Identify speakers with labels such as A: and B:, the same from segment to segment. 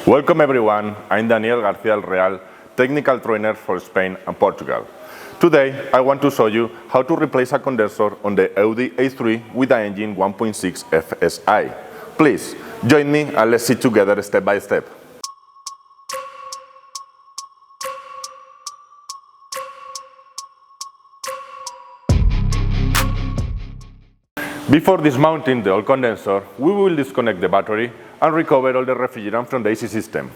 A: Welcome everyone, I'm Daniel García Real, technical trainer for Spain and Portugal. Today I want to show you how to replace a condenser on the Audi A3 with the engine 1.6 FSI. Please, join me and let's see together step by step. Before dismounting the old condenser, we will disconnect the battery and recover all the refrigerant from the AC system.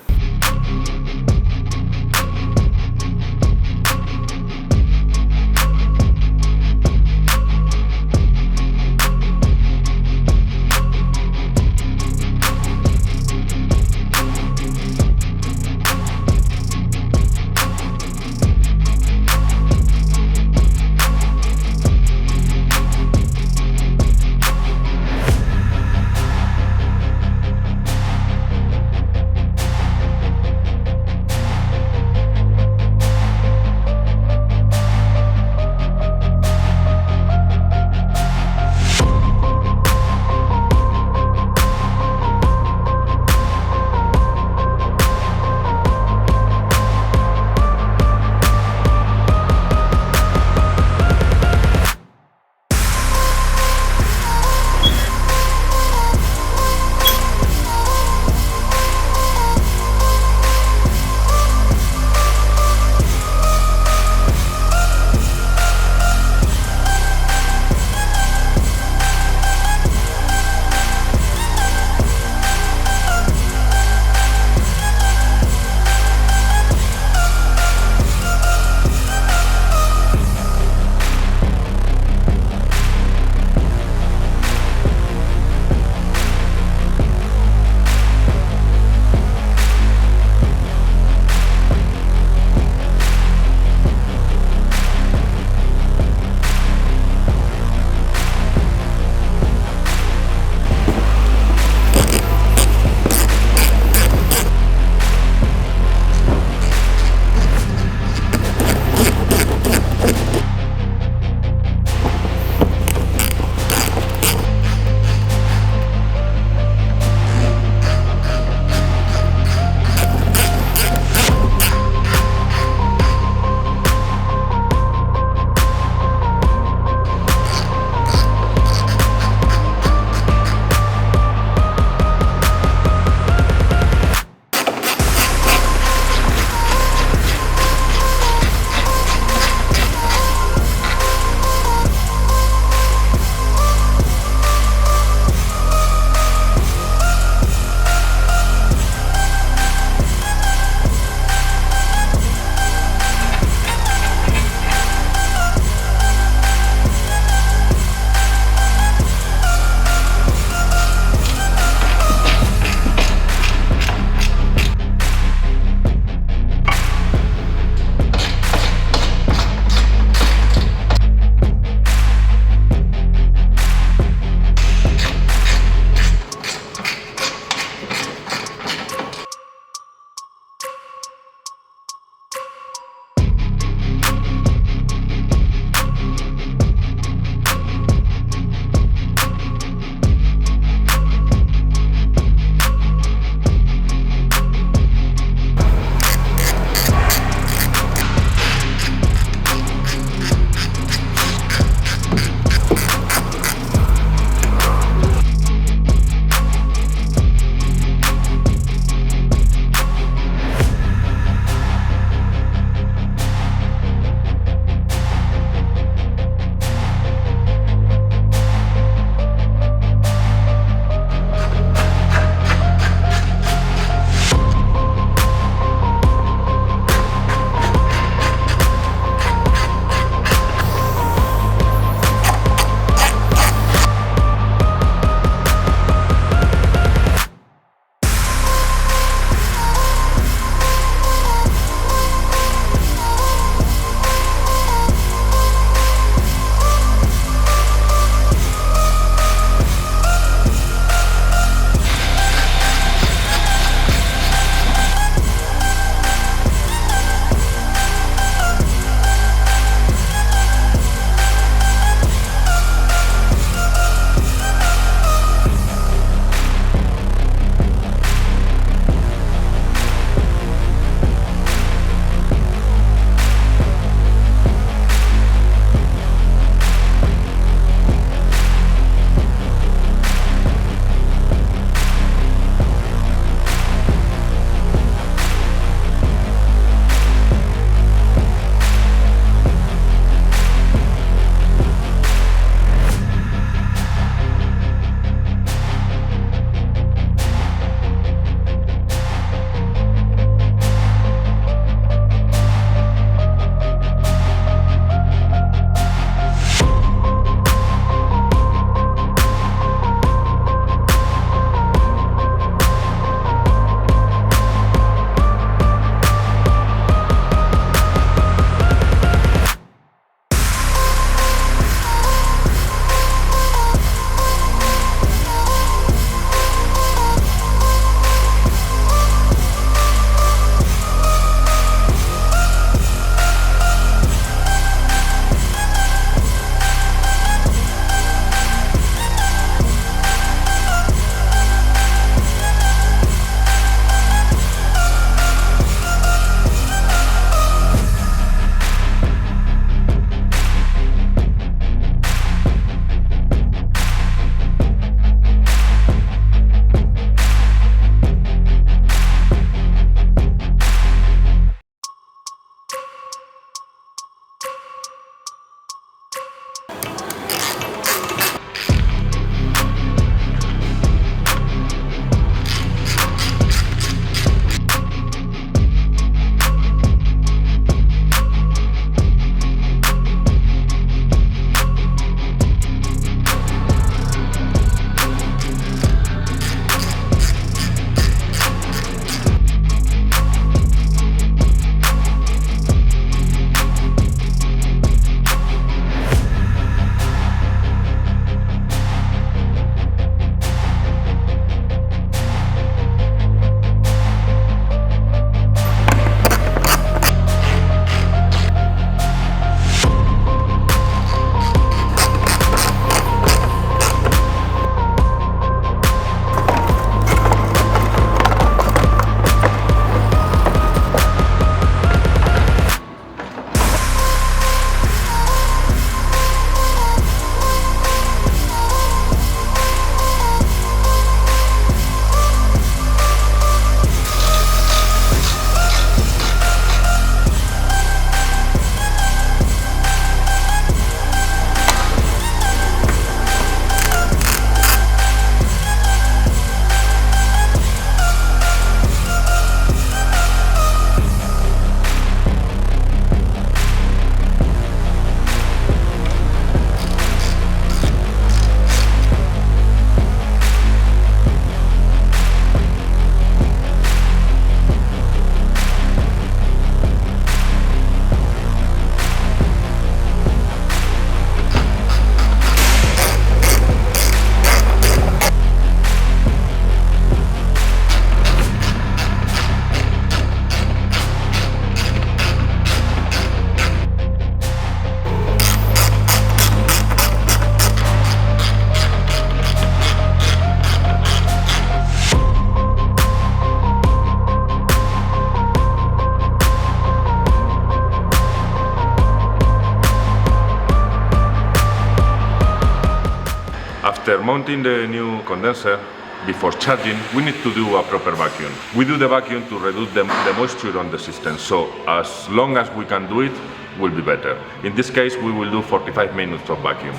A: mounting the new condenser, before charging, we need to do a proper vacuum. We do the vacuum to reduce the moisture on the system, so as long as we can do it, will be better. In this case, we will do 45 minutes of vacuum.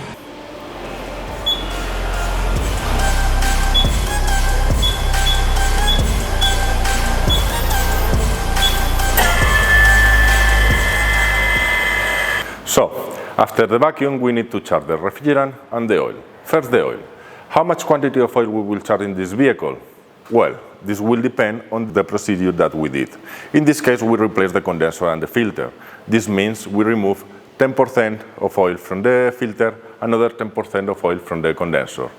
A: So, after the vacuum, we need to charge the refrigerant and the oil. First, the oil. How much quantity of oil we will charge in this vehicle? Well, this will depend on the procedure that we did. In this case, we replace the condenser and the filter. This means we remove 10% of oil from the filter, another 10% of oil from the condenser.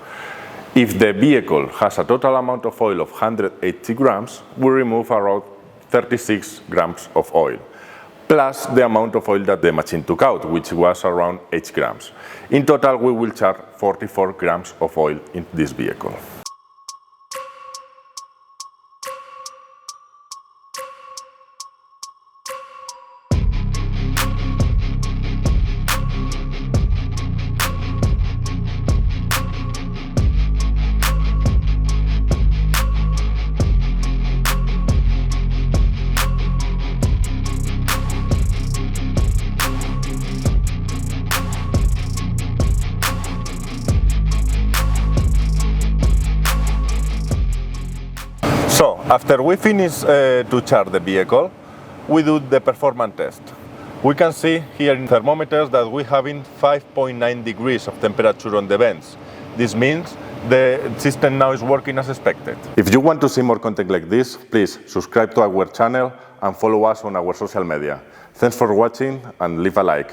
A: If the vehicle has a total amount of oil of 180 grams, we remove around 36 grams of oil, plus the amount of oil that the machine took out, which was around 8 grams. In total, we will charge 44 grams of oil in this vehicle. So, after we finish to charge the vehicle, we do the performance test. We can see here in thermometers that we have 5.9 degrees of temperature on the vents. This means the system now is working as expected. If you want to see more content like this, please subscribe to our channel and follow us on our social media. Thanks for watching and leave a like.